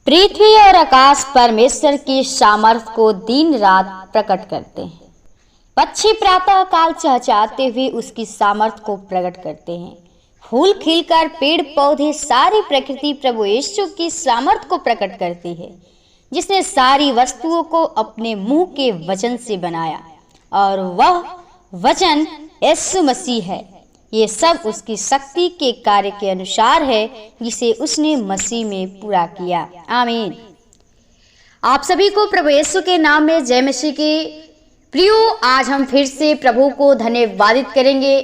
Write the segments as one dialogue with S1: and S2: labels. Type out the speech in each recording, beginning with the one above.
S1: पृथ्वी और आकाश परमेश्वर की सामर्थ्य को दिन रात प्रकट करते हैं। पक्षी प्रातः काल चहचहाते हुए उसकी सामर्थ्य को प्रकट करते हैं। फूल खिलकर पेड़ पौधे सारी प्रकृति प्रभु यीशु की सामर्थ्य को प्रकट करती है, जिसने सारी वस्तुओं को अपने मुंह के वचन से बनाया और वह वचन यीशु मसीह है। ये सब उसकी शक्ति के कार्य के अनुसार है, जिसे उसने मसीह में पूरा किया। आमीन। आप सभी को प्रभु यीशु के नाम में जय मसीह की। प्रियो, आज हम फिर से प्रभु को धन्यवादित करेंगे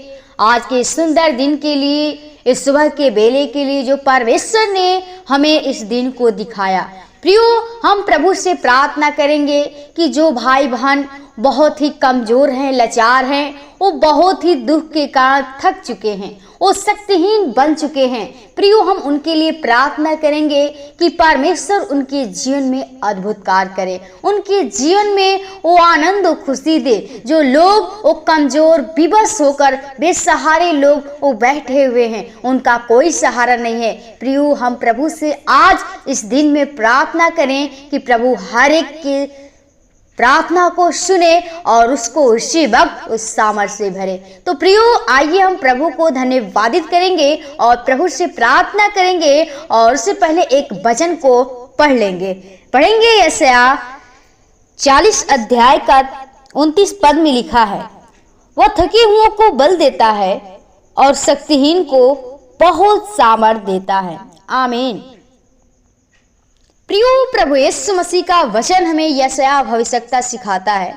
S1: आज के सुंदर दिन के लिए, इस सुबह के बेले के लिए जो परमेश्वर ने हमें इस दिन को दिखाया। प्रियो, हम प्रभु से प्रार्थना करेंगे कि जो भाई बहन बहुत ही कमजोर हैं, लाचार हैं, वो बहुत ही दुख के कारण थक चुके हैं, वो शक्तिहीन बन चुके हैं। प्रियो, हम उनके लिए प्रार्थना करेंगे कि परमेश्वर उनके जीवन में अद्भुत कार्य करे, उनके जीवन में वो आनंद और खुशी दे। जो लोग वो कमजोर विवश होकर बेसहारे लोग वो बैठे हुए हैं, उनका कोई सहारा नहीं है। प्रियो, हम प्रभु से आज इस दिन में प्रार्थना करें कि प्रभु हर एक की प्रार्थना को सुने और उसको उसी वक्त उस सामर्थ्य से भरे। तो प्रियो, आइए हम प्रभु को धन्यवादित करेंगे और प्रभु से प्रार्थना करेंगे और उससे पहले एक वचन को पढ़ेंगे। यशायाह 40 अध्याय का 29 पद में लिखा है, वह थके हुओं को बल देता है और शक्तिहीन को बहुत सामर्थ देता है। आमीन। प्रियो, प्रभु यीशु मसीह का वचन हमें यशायाह भविष्यवक्ता सिखाता है।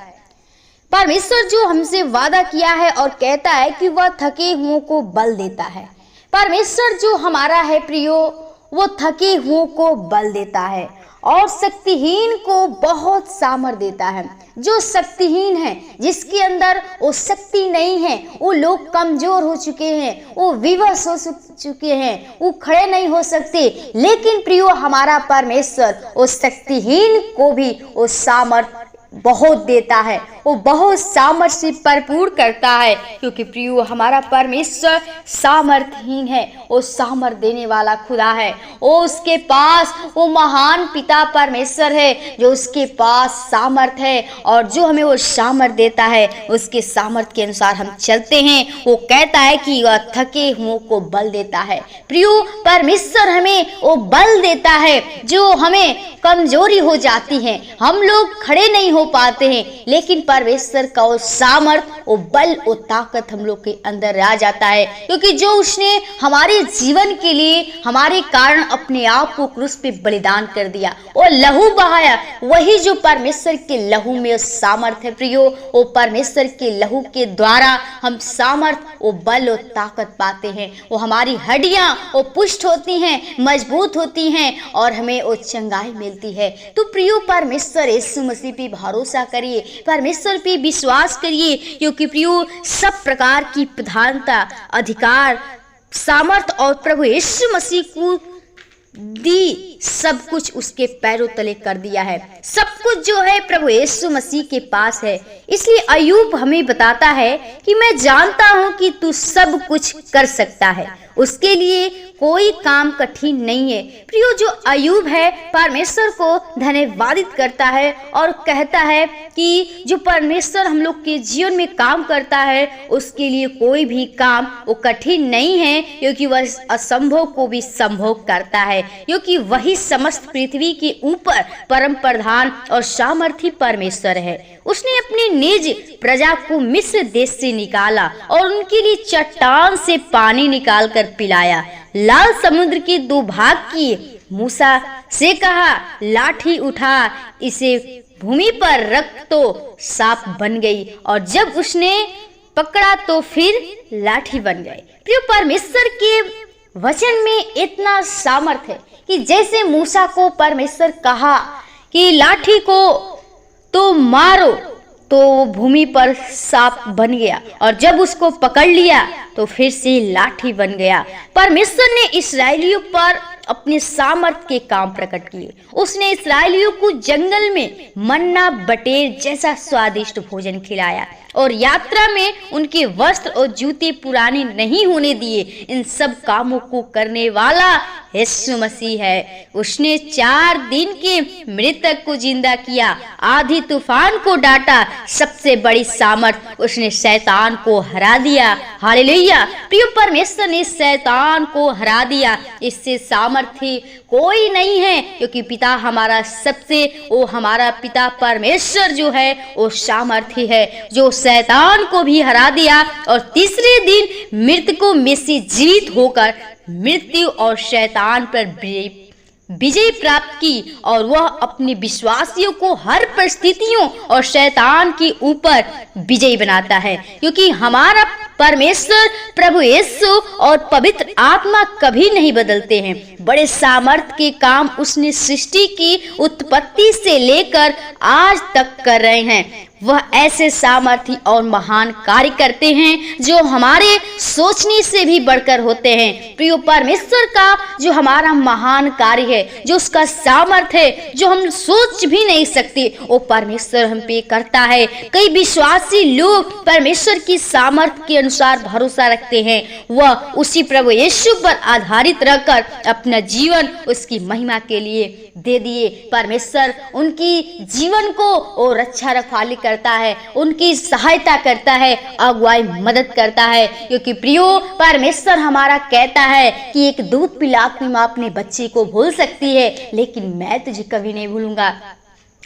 S1: परमेश्वर जो हमसे वादा किया है और कहता है कि वह थके हुओं को बल देता है। परमेश्वर जो हमारा है प्रियो, वो थके हुओं को बल देता है और शक्तिहीन को बहुत सामर्थ देता है। जो शक्तिहीन है, जिसके अंदर वो शक्ति नहीं है, वो लोग कमजोर हो चुके हैं, वो विवश हो चुके हैं, वो खड़े नहीं हो सकते, लेकिन प्रियो हमारा परमेश्वर उस शक्तिहीन को भी वो सामर्थ बहुत देता है, वो बहुत सामर्थ्य से भरपूर करता है, क्योंकि प्रियो हमारा परमेश्वर सामर्थहीन है, वो सामर्थ देने वाला खुदा है। वो उसके पास वो महान पिता परमेश्वर है जो उसके पास सामर्थ है और जो हमें वो सामर्थ देता है, उसके सामर्थ के अनुसार हम चलते हैं। वो कहता है कि वह थके हुओं को बल देता है। प्रियो, परमेश्वर हमें वो बल देता है जो हमें कमजोरी हो जाती है, हम लोग खड़े नहीं हो पाते हैं, लेकिन परमेश्वर का वो सामर्थ, वो बल, वो ताकत हम लोग के अंदर आ जाता है, क्योंकि जो उसने हमारे जीवन के लिए हमारे कारण अपने आप को क्रूस पे बलिदान कर दिया, वो लहू बहाया, वही जो परमेश्वर के लहू में सामर्थ है। प्रियो, वो परमेश्वर के लहू के द्वारा हम सामर्थ, वो बल और ताकत पाते हैं। वो हमारी हड्डियां वो पुष्ट होती हैं, मजबूत होती हैं और हमें वो चंगाई मिलती है। तो प्रियो, परमेश्वर यीशु मसीह पे भरोसा करिए, परमेश्वर पे विश्वास करिए, क्योंकि प्रियो सब प्रकार की प्रधानता, अधिकार, सामर्थ और प्रभु यीशु मसीह को दी, सब कुछ उसके पैरों तले कर दिया है। सब कुछ जो है प्रभु यीशु मसीह के पास है। इसलिए अय्यूब हमें बताता है कि मैं जानता हूं कि तू सब कुछ कर सकता है, उसके लिए कोई काम कठिन नहीं है। प्रियो, जो अय्यूब है परमेश्वर को धन्यवादित करता है और कहता है कि जो परमेश्वर हम लोग के जीवन में काम करता है, उसके लिए कोई भी काम वो कठिन नहीं है, क्योंकि वह असंभव को भी संभव करता है, क्योंकि वही समस्त पृथ्वी के ऊपर परम प्रधान और सामर्थी परमेश्वर है। उसने अपनी निज प्रजा को मिस्र देश से निकाला और उनके लिए चट्टान से पानी निकाल कर पिलाया, लाल समुद्र के 2 भाग किए, मूसा से कहा लाठी उठा इसे भूमि पर रख, तो सांप बन गई, और जब उसने पकड़ा तो फिर लाठी बन गई। प्रिय, परमेश्वर के वचन में इतना सामर्थ्य है कि जैसे मूसा को परमेश्वर कहा कि लाठी को तो मारो, तो भूमि पर सांप बन गया, और जब उसको पकड़ लिया तो फिर से लाठी बन गया। परमेश्वर ने इस्राएलियों पर अपने सामर्थ्य के काम प्रकट किए। उसने इस्राएलियों को जंगल में मन्ना बटेर जैसा स्वादिष्ट भोजन खिलाया और यात्रा में उनके वस्त्र और जूते पुराने नहीं होने दिए। इन सब कामों को करने वाला यीशु मसीह है। उसने 4 दिन के मृतक को जिंदा किया, आधी तूफान को डांटा, सबसे बड़ी सामर्थ उसने शैतान को हरा दिया। हालेलुया। प्रिय परमेश्वर ने शैतान को हरा दिया। इससे सामर्थ्य कोई नहीं है, क्योंकि पिता हमारा वो हमारा पिता परमेश्वर जो है वो सामर्थ्य है, जो शैतान को भी हरा दिया और तीसरे दिन मृतकों में से जीवित होकर मृत्यु और शैतान पर विजय प्राप्त की। और वह अपने विश्वासियों को हर परिस्थितियों और शैतान के ऊपर विजयी बनाता है, क्योंकि हमारा परमेश्वर प्रभु यीशु और पवित्र आत्मा कभी नहीं बदलते हैं। बड़े सामर्थ्य के काम उसने सृष्टि की उत्पत्ति से लेकर आज तक कर रहे हैं। वह ऐसे सामर्थ्य और महान कार्य करते हैं जो हमारे सोचने से भी बढ़कर होते हैं। प्रिय परमेश्वर का जो हमारा महान कार्य है, जो उसका सामर्थ्य है, जो हम सोच भी नहीं सकते, वो परमेश्वर हम पे करता है। कई विश्वासी लोग परमेश्वर की सामर्थ्य के अनुसार भरोसा रखते हैं। वह उसी प्रभु यीशु पर आधारित रहकर अपना जीवन उसकी महिमा के लिए दे दिए। परमेश्वर उनकी जीवन को और रक्षा रखवाली करता है, उनकी सहायता करता है, अगुवाई मदद करता है। क्योंकि प्रियो परमेश्वर हमारा कहता है कि एक दूध पिलाती माँ अपने बच्चे को भूल सकती है, लेकिन मैं तुझे कभी नहीं भूलूंगा।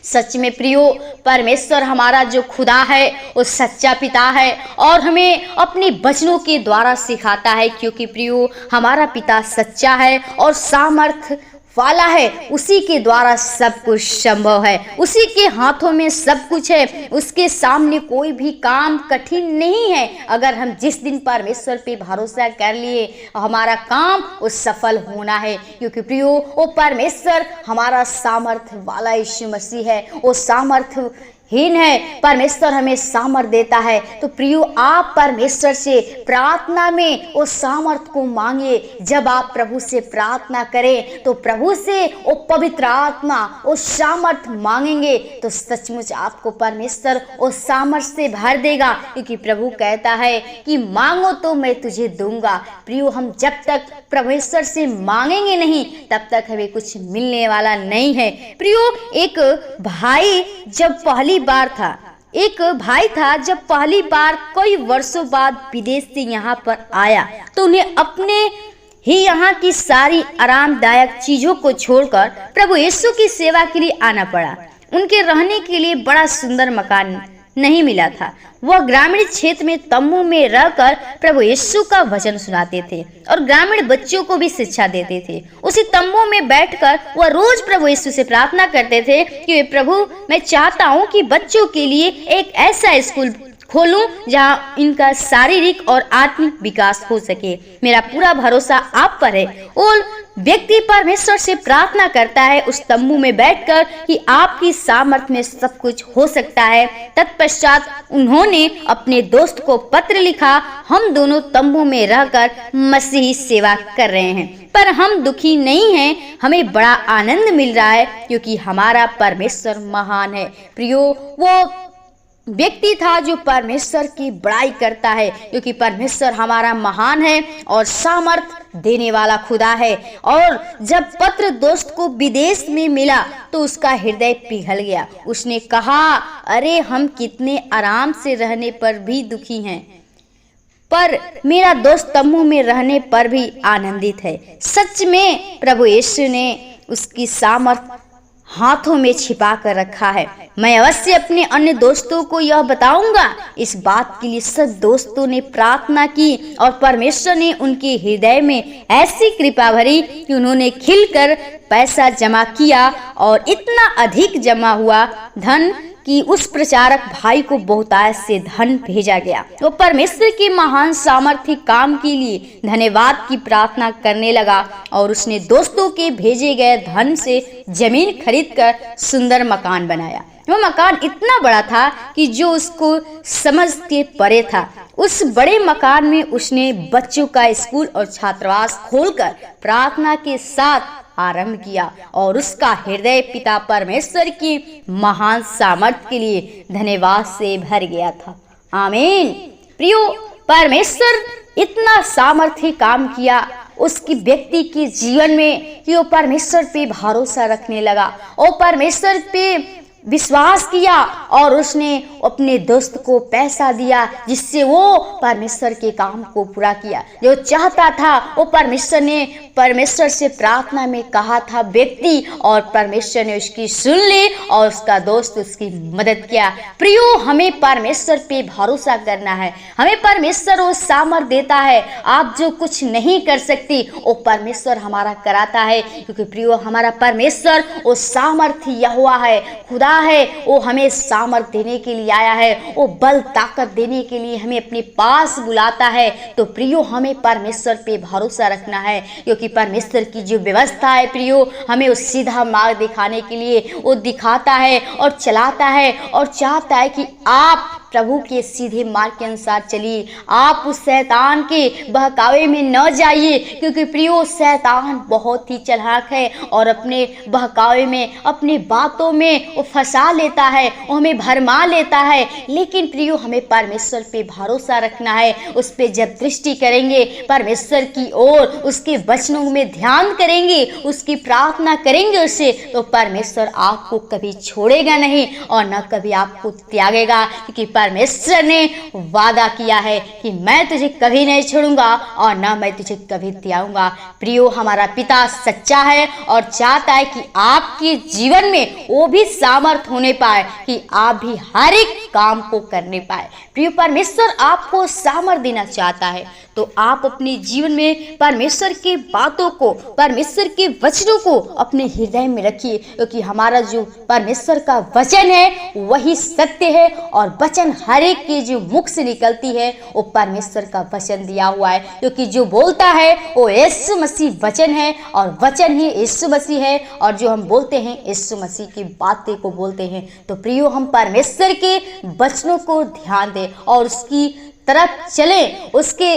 S1: सच में प्रियो परमेश्वर हमारा जो खुदा है वो सच्चा पिता है और हमें अपने वचनों के द्वारा सिखाता है। क्योंकि प्रियो हमारा पिता सच्चा है और सामर्थ वाला है, उसी के द्वारा सब कुछ संभव है, उसी के हाथों में सब कुछ है, उसके सामने कोई भी काम कठिन नहीं है। अगर हम जिस दिन परमेश्वर पे भरोसा कर लिए, हमारा काम वो सफल होना है। क्योंकि प्रियो वो परमेश्वर हमारा सामर्थ्य वाला यीशु मसीह है, वो सामर्थ्य हीन है, परमेश्वर हमें सामर्थ देता है। तो प्रियो आप परमेश्वर से प्रार्थना में वो सामर्थ को मांगे। जब आप प्रभु से प्रार्थना करें तो प्रभु से वो पवित्र आत्मा वो सामर्थ मांगेंगे तो सचमुच आपको परमेश्वर वो सामर्थ से भर देगा। क्योंकि प्रभु कहता है कि मांगो तो मैं तुझे दूंगा। प्रियो हम जब तक परमेश्वर से मांगेंगे नहीं तब तक हमें कुछ मिलने वाला नहीं है। प्रियो एक भाई जब पहली बार जब पहली बार कई वर्षों बाद विदेश से यहाँ पर आया तो उन्हें अपने ही यहाँ की सारी आरामदायक चीजों को छोड़कर प्रभु यीशु की सेवा के लिए आना पड़ा। उनके रहने के लिए बड़ा सुंदर मकान नहीं मिला था। वह ग्रामीण क्षेत्र में तंबू में रहकर प्रभु यीशु का वचन सुनाते थे और ग्रामीण बच्चों को भी शिक्षा देते थे। उसी तंबू में बैठकर वह रोज प्रभु यीशु से प्रार्थना करते थे कि प्रभु मैं चाहता हूँ कि बच्चों के लिए एक ऐसा स्कूल खोलूं जहाँ इनका शारीरिक और आत्मिक विकास हो सके। मेरा पूरा भरोसा आप पर है। और व्यक्ति परमेश्वर से प्रार्थना करता है उस तंबू में बैठकर कि आपकी सामर्थ्य में सब कुछ हो सकता है। तत्पश्चात उन्होंने अपने दोस्त को पत्र लिखा, हम दोनों तंबू में रहकर मसीही सेवा कर रहे हैं, पर हम दुखी नहीं हैं, हमें बड़ा आनंद मिल रहा है क्योंकि हमारा परमेश्वर महान है। प्रियो वो व्यक्ति था जो परमेश्वर की बड़ाई करता है, क्योंकि परमेश्वर हमारा महान है और सामर्थ देने वाला खुदा है। और जब पत्र दोस्त को विदेश में मिला तो उसका हृदय पिघल गया। उसने कहा, अरे हम कितने आराम से रहने पर भी दुखी हैं, पर मेरा दोस्त तंबू में रहने पर भी आनंदित है। सच में प्रभु यीशु ने उसकी सामर्थ हाथों में छिपा कर रखा है। मैं अवश्य अपने अन्य दोस्तों को यह बताऊंगा। इस बात के लिए सब दोस्तों ने प्रार्थना की और परमेश्वर ने उनके हृदय में ऐसी कृपा भरी कि उन्होंने खिलकर पैसा जमा किया और इतना अधिक जमा हुआ धन कि उस प्रचारक भाई को बहुतायत से धन भेजा गया। वो परमेश्वर के महान सामर्थ्य काम के लिए धन्यवाद की प्रार्थना करने लगा और उसने दोस्तों के भेजे गए धन से जमीन खरीदकर सुंदर मकान बनाया। वह मकान इतना बड़ा था कि जो उसको समझ के परे था। उस बड़े मकान में उसने बच्चों का स्कूल और छात्रावास खोलकर प्रार्थना के साथ आरंभ किया और उसका हृदय पिता परमेश्वर की महान सामर्थ्य के लिए धन्यवाद से भर गया था। आमीन। प्रियो, परमेश्वर इतना सामर्थ्य काम किया उसकी व्यक्ति के जीवन में कि वो परमेश्वर पे भरोसा रखने लगा और परमेश्वर पे विश्वास किया और उसने अपने दोस्त को पैसा दिया जिससे वो परमेश्वर के काम को पूरा किया। जो चाहता था वो परमेश्वर से प्रार्थना में कहा था व्यक्ति, और परमेश्वर ने उसकी सुन ली और उसका दोस्त उसकी मदद किया। प्रियो, हमें परमेश्वर पे भरोसा करना है। हमें परमेश्वर वो सामर्थ्य देता है। आप जो कुछ नहीं कर सकती वो परमेश्वर हमारा कराता है, क्योंकि प्रियो हमारा परमेश्वर वो सामर्थ्य यहोवा है, खुदा है। वो हमें सामर्थ्य देने के लिए आया है, वो बल ताकत देने के लिए हमें अपने पास बुलाता है। तो प्रियो, हमें परमेश्वर पे भरोसा रखना है, क्योंकि परमेश्वर की जो व्यवस्था है प्रियो, हमें उस सीधा मार्ग दिखाने के लिए वो दिखाता है और चलाता है और चाहता है कि आप प्रभु के सीधे मार्ग के अनुसार चलिए। आप उस शैतान के बहकावे में न जाइए, क्योंकि प्रियो शैतान बहुत ही चालाक है और अपने बहकावे में, अपनी बातों में वो फंसा लेता है, वो हमें भरमा लेता है। लेकिन प्रियो, हमें परमेश्वर पे भरोसा रखना है। उस पे जब दृष्टि करेंगे परमेश्वर की ओर, उसके वचनों में ध्यान करेंगे, उसकी प्रार्थना करेंगे उससे, तो परमेश्वर आपको कभी छोड़ेगा नहीं और न कभी आपको त्यागेगा, क्योंकि परमेश्वर ने वादा किया है कि मैं तुझे कभी नहीं छोड़ूंगा और ना मैं तुझे कभी त्यागूंगा। प्रियो, हमारा पिता सच्चा है और चाहता है कि आपके जीवन में वो भी सामर्थ होने पाए कि आप भी हर एक काम को करने पाए। प्रियो, परमेश्वर आपको सामर्थ देना चाहता है, तो आप अपने जीवन में परमेश्वर की बातों को, परमेश्वर के वचनों को अपने हृदय में रखिए, क्योंकि हमारा जो परमेश्वर का वचन है वही सत्य है और वचन हर एक के जो मुख से निकलती है वो परमेश्वर का वचन दिया हुआ है, क्योंकि जो बोलता है वो यीशु मसीह वचन है और वचन ही यीशु मसीह है, और जो हम बोलते हैं यीशु मसीह की बातें को बोलते हैं। तो प्रियो, हम परमेश्वर के वचनों को ध्यान दें और उसकी तरफ चलें, उसके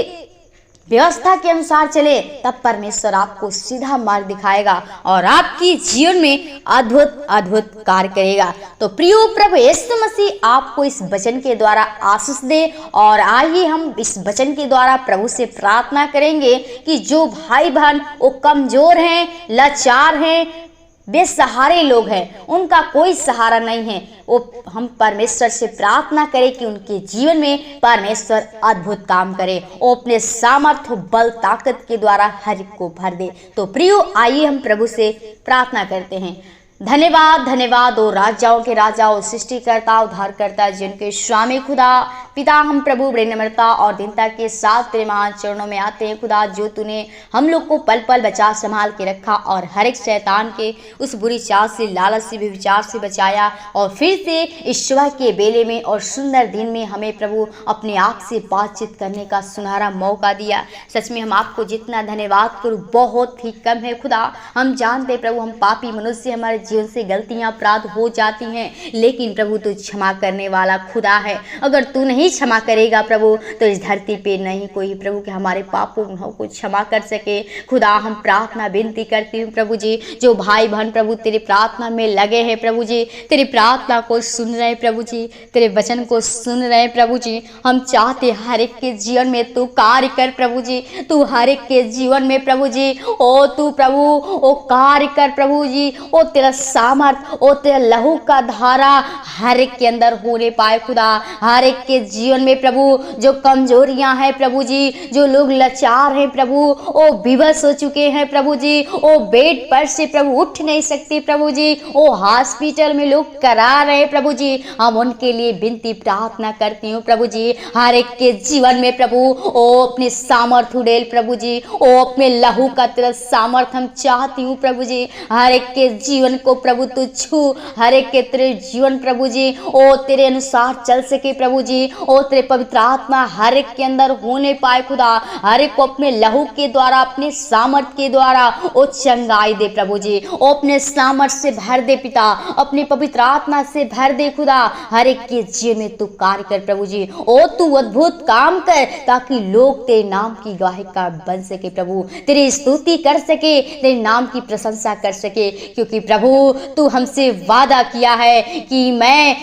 S1: व्यवस्था के अनुसार चले, तब परमेश्वर आपको सीधा मार्ग दिखाएगा और आपकी जीवन में अद्भुत अद्भुत कार्य करेगा। तो प्रियो, प्रभु यीशु मसीह आपको इस वचन के द्वारा आशीष दे। और आइए हम इस वचन के द्वारा प्रभु से प्रार्थना करेंगे कि जो भाई बहन वो कमजोर हैं, लाचार हैं, बेसहारे लोग हैं, उनका कोई सहारा नहीं है, वो हम परमेश्वर से प्रार्थना करें कि उनके जीवन में परमेश्वर अद्भुत काम करे, वो अपने सामर्थ्य बल ताकत के द्वारा हर एक को भर दे। तो प्रियो, आइए हम प्रभु से प्रार्थना करते हैं। धन्यवाद धन्यवाद ओ राजाओं के राजा, ओ सृष्टिकर्ता, उद्धारकर्ता, जिनके स्वामी खुदा पिता, हम प्रभु बड़ी नम्रता और दीनता के साथ तेरे महान चरणों में आते हैं खुदा, जो तूने हम लोग को पल पल बचा संभाल के रखा और हर एक शैतान के उस बुरी चाल से, लालच से, विचार से बचाया, और फिर से इस सुबह के बेले में और सुंदर दिन में हमें प्रभु अपने आप से बातचीत करने का सुनहरा मौका दिया। सच में हम आपको जितना धन्यवाद करूँ बहुत ही कम है खुदा। हम जानते प्रभु हम पापी मनुष्य, हमारे जीवन से गलतियां अपराध हो जाती हैं, लेकिन प्रभु तू क्षमा करने वाला खुदा है। अगर तू नहीं क्षमा करेगा प्रभु तो इस धरती पे नहीं कोई प्रभु के हमारे पापों को क्षमा कर सके। खुदा, हम प्रार्थना विनती करती हूँ प्रभु जी, जो भाई बहन प्रभु तेरी प्रार्थना में लगे हैं प्रभु जी, तेरी प्रार्थना को सुन रहे प्रभु जी, तेरे वचन को सुन रहे प्रभु जी, हम चाहते हर एक के जीवन में तू कार्य कर प्रभु जी, तू हर एक के जीवन में प्रभु जी ओ तू प्रभु ओ कार्य कर प्रभु जी, ओ तेरा सामर्थ, ओ तेरा लहू का धारा हर एक के अंदर होने पाए खुदा। हर एक के जीवन में प्रभु जो कमजोरियां हैं प्रभु जी, जो लोग लाचार हैं प्रभु, ओ विवश हो चुके हैं प्रभु जी, ओ बेड पर से प्रभु उठ नहीं सकते प्रभु जी, ओ हॉस्पिटल में लोग करा रहे प्रभु जी, हम उनके लिए विनती प्रार्थना करती हूँ प्रभु जी। हर एक के जीवन में प्रभु ओ अपने सामर्थ उड़ेल प्रभु जी, ओ अपने लहू का तेरा सामर्थ हम चाहती हूँ प्रभु जी। हर एक के जीवन को प्रभु तू छू, हर एक के तेरे जीवन प्रभु जी ओ तेरे अनुसार चल सके प्रभु जी, ओ तेरे पवित्र आत्मा हर एक के अंदर होने पाए खुदा, हर एक को अपने लहू के द्वारा, अपने सामर्थ के द्वारा ओ चंगाई दे प्रभु जी, ओ अपने सामर्थ से भर दे पिता, अपने पवित्र आत्मा से भर दे खुदा, हर एक के जीवन में तू कार्य कर प्रभु जी। ओ तू अद्भुत काम कर ताकि लोग तेरे नाम की गवाही का बन सके प्रभु, तेरी स्तुति कर सके, तेरे नाम की प्रशंसा कर सके, क्योंकि प्रभु तू हमसे वादा किया है कि मैं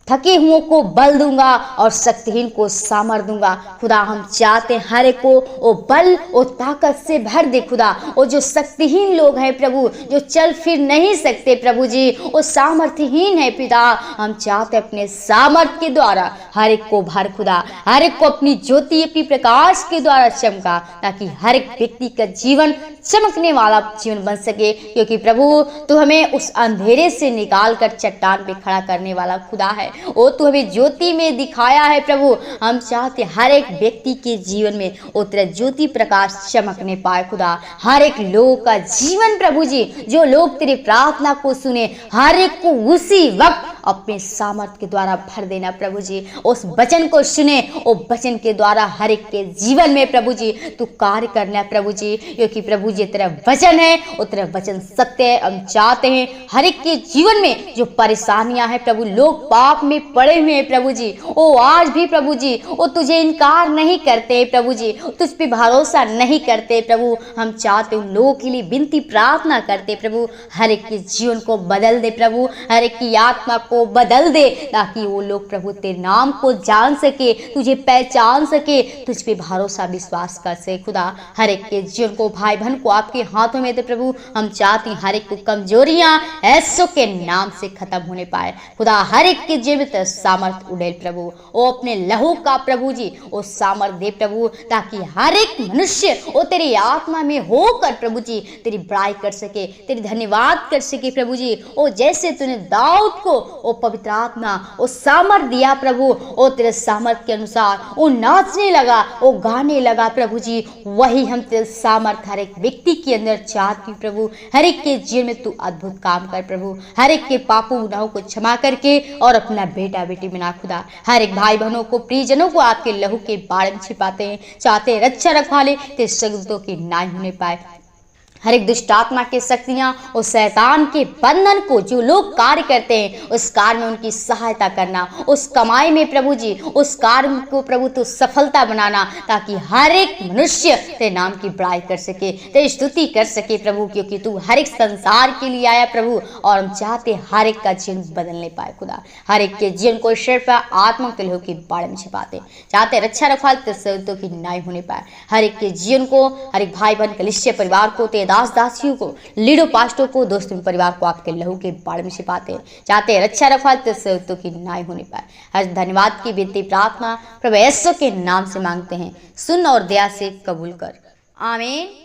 S1: थके हुओं को बल दूंगा और शक्तिहीन को सामर्थ दूंगा। खुदा हम चाहते हैं हर एक को ओ बल ओ ताकत से भर दे खुदा, ओ जो शक्तिहीन लोग हैं प्रभु, जो चल फिर नहीं सकते प्रभु जी, वो सामर्थ्यहीन है पिता, हम चाहते अपने सामर्थ के द्वारा हर एक को भर खुदा, हर एक को अपनी ज्योति अपनी प्रकाश के द्वारा चमका, ताकि हर एक व्यक्ति का जीवन चमकने वाला जीवन बन सके, क्योंकि प्रभु तू हमें उस अंधेरे से निकाल कर चट्टान पे खड़ा करने वाला खुदा है। ओ तू हमें ज्योति में दिखाया है प्रभु, हम चाहते हर एक व्यक्ति के जीवन में ओ तेरा ज्योति प्रकाश चमकने पाए खुदा, हर एक लोग का जीवन प्रभु जी, जो लोग तेरी प्रार्थना को सुने हर एक को उसी वक्त अपने सामर्थ के द्वारा भर देना प्रभु जी, उस वचन को सुने, ओ वचन के द्वारा हर एक के जीवन में प्रभु जी तू कार्य करना प्रभु जी, क्योंकि प्रभु जी तेरा वचन है, वो तेरा वचन सत्य है। हम चाहते हैं हर एक के जीवन में जो परेशानियां हैं प्रभु, लोग पाप में पड़े हुए हैं प्रभु जी, ओ आज भी प्रभु जी वो तुझे इनकार नहीं करते प्रभु जी, तुझ पे भरोसा नहीं करते प्रभु, हम चाहते उन लोगों के लिए विनती प्रार्थना करते प्रभु, हर एक के जीवन को बदल दे प्रभु, हर एक की आत्मा को बदल दे, ताकि वो लोग प्रभु तेरे नाम को जान सके, तुझे पहचान सके, तुझ पे भरोसा विश्वास कर सके खुदा, हर एक के जीवन को भाई बहन को आपके हाथों में दे प्रभु, हम चाहते हैं हर एक को कमजोरियां यीशु के नाम से खत्म होने पाए खुदा, हर एक के जीवन में सामर्थ उड़े प्रभु, ओ अपने लहू का प्रभु जी ओ सामर्थ दे प्रभु, ताकि हर एक मनुष्य ओ तेरी आत्मा में होकर प्रभु जी तेरी बड़ाई कर सके, तेरी धन्यवाद कर सके प्रभु जी, ओ जैसे तूने दाऊद को ओ पवित्र आत्मा ओ सामर्थ दिया प्रभु, ओ तेरे सामर्थ के अनुसार वो नाचने लगा, वो गाने लगा प्रभु जी, वही हम तेरे सामर्थ हर एक व्यक्ति के अंदर चाहती प्रभु, हर एक के जीवन में तू अद्भुत काम कर प्रभु, हर एक के पापों गुनाहों को क्षमा करके और अपना बेटा बेटी बना खुदा, हर एक भाई बहनों को प्रियजनों को आपके लहू के बाढ़ में छिपाते हैं, चाहते हैं रक्षा रखवाले तेरे शब्दों की नाई होने पाए, हर एक दुष्ट आत्मा की शक्तियां और शैतान के बंधन को जो लोग कार्य करते हैं उस कार्य में उनकी सहायता करना, उस कमाई में प्रभु जी उस कार्य को प्रभु तो सफलता बनाना, ताकि हर एक मनुष्य तेरे नाम की बड़ाई कर सके, तेरी स्तुति कर सके प्रभु, क्योंकि तू हर एक संसार के लिए आया प्रभु, और हम चाहते हर एक का जीवन बदलने पाए खुदा, हर एक के जीवन को ईश्वर पर आत्मा के लोगों की बाढ़ में छिपाते, चाहते रक्षा रखवाले तेरे की नाई होने पाए, हर एक के जीवन को, हर एक भाई बहन कलिसिया परिवार को, दास दासियों को, लीडो पास्टों को, दोस्तों परिवार को आपके लहू के बाढ़ में छिपाते हैं, चाहते हैं रक्षा रखवाले तो की नाई होने पाए, हर धन्यवाद की विनती प्रार्थना प्रभु यीशु के नाम से मांगते हैं, सुन और दया से कबूल कर, आमीन।